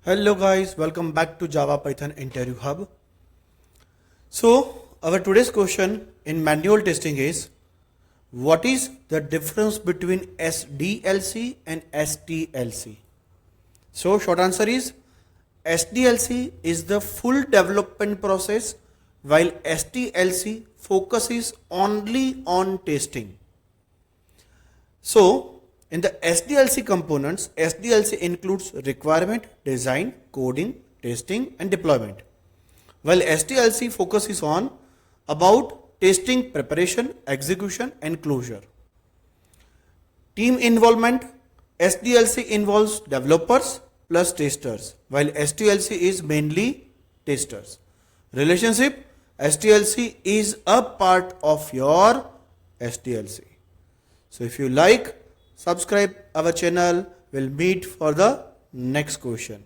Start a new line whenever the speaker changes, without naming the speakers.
Hello guys, welcome back to Java Python Interview Hub. So our today's question in manual testing is, what is the difference between SDLC and STLC? So short answer is, SDLC is the full development process while STLC focuses only on testing. So in the SDLC components, SDLC includes requirement, design, coding, testing and deployment, while STLC focuses on about testing, preparation, execution and closure. Team involvement, SDLC involves developers plus testers, while STLC is mainly testers. Relationship, STLC is a part of your SDLC. So if you like, subscribe our channel. We'll meet for the next question.